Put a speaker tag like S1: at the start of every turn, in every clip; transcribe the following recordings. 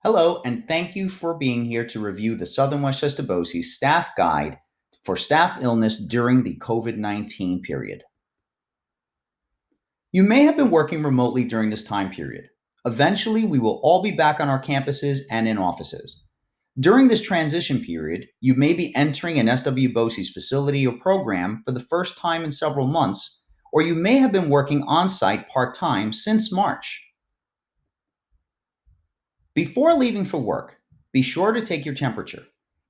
S1: Hello, and thank you for being here to review the Southern Westchester BOCES Staff Guide for staff illness during the COVID-19 period. You may have been working remotely during this time period. Eventually, we will all be back on our campuses and in offices. During this transition period, you may be entering an SWBOCES facility or program for the first time in several months, or you may have been working on-site part-time since March. Before leaving for work, be sure to take your temperature.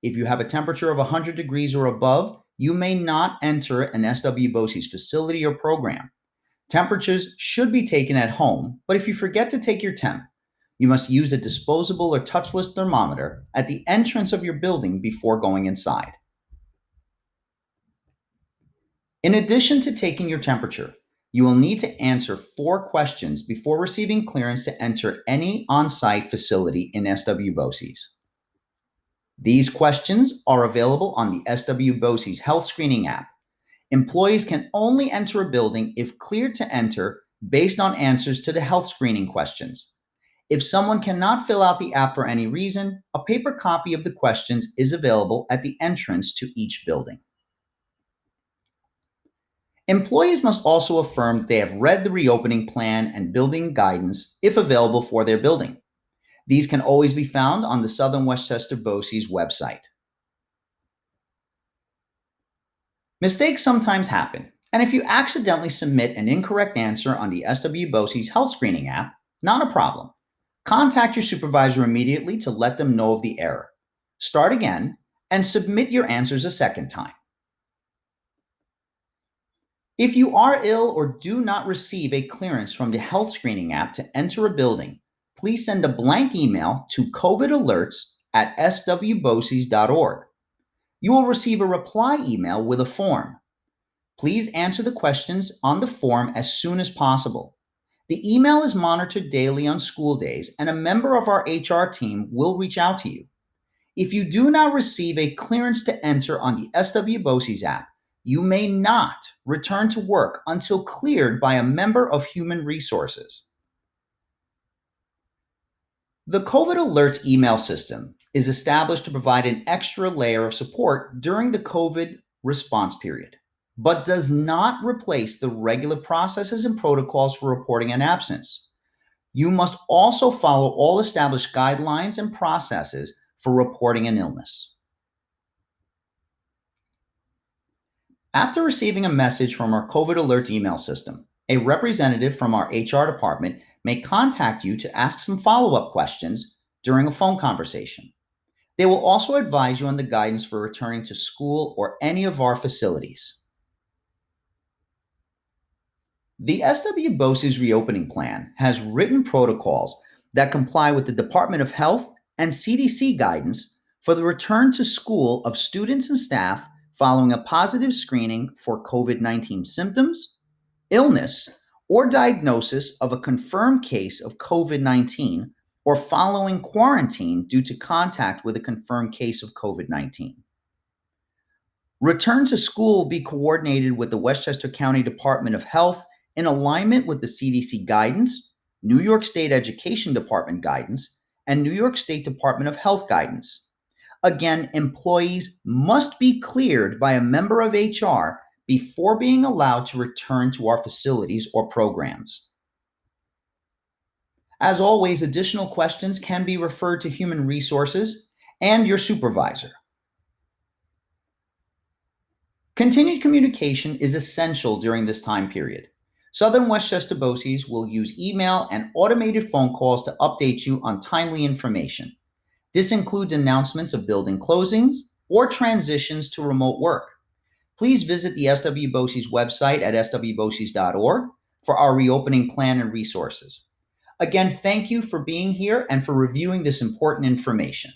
S1: If you have a temperature of 100 degrees or above, you may not enter an SWBOCES facility or program. Temperatures should be taken at home, but if you forget to take your temp, you must use a disposable or touchless thermometer at the entrance of your building before going inside. In addition to taking your temperature, you will need to answer 4 questions before receiving clearance to enter any on-site facility in SWBOCES. These questions are available on the SWBOCES Health Screening app. Employees can only enter a building if cleared to enter based on answers to the health screening questions. If someone cannot fill out the app for any reason, a paper copy of the questions is available at the entrance to each building. Employees must also affirm that they have read the reopening plan and building guidance if available for their building. These can always be found on the Southern Westchester BOCES website. Mistakes sometimes happen, and if you accidentally submit an incorrect answer on the SWBOCES Health Screening app, not a problem. Contact your supervisor immediately to let them know of the error. Start again and submit your answers a second time. If you are ill or do not receive a clearance from the health screening app to enter a building, please send a blank email to covidalerts@swboces.org. You will receive a reply email with a form. Please answer the questions on the form as soon as possible. The email is monitored daily on school days, and a member of our HR team will reach out to you. If you do not receive a clearance to enter on the SWBOCES app, you may not return to work until cleared by a member of Human Resources. The COVID Alerts email system is established to provide an extra layer of support during the COVID response period, but does not replace the regular processes and protocols for reporting an absence. You must also follow all established guidelines and processes for reporting an illness. After receiving a message from our COVID Alerts email system, a representative from our HR department may contact you to ask some follow-up questions during a phone conversation. They will also advise you on the guidance for returning to school or any of our facilities. The SWBOCES reopening plan has written protocols that comply with the Department of Health and CDC guidance for the return to school of students and staff following a positive screening for COVID-19 symptoms, illness, or diagnosis of a confirmed case of COVID-19, or following quarantine due to contact with a confirmed case of COVID-19. Return to school will be coordinated with the Westchester County Department of Health in alignment with the CDC guidance, New York State Education Department guidance, and New York State Department of Health guidance. Again, employees must be cleared by a member of HR before being allowed to return to our facilities or programs. As always, additional questions can be referred to Human Resources and your supervisor. Continued communication is essential during this time period. Southern Westchester BOCES will use email and automated phone calls to update you on timely information. This includes announcements of building closings or transitions to remote work. Please visit the SWBOCES website at swboces.org for our reopening plan and resources. Again, thank you for being here and for reviewing this important information.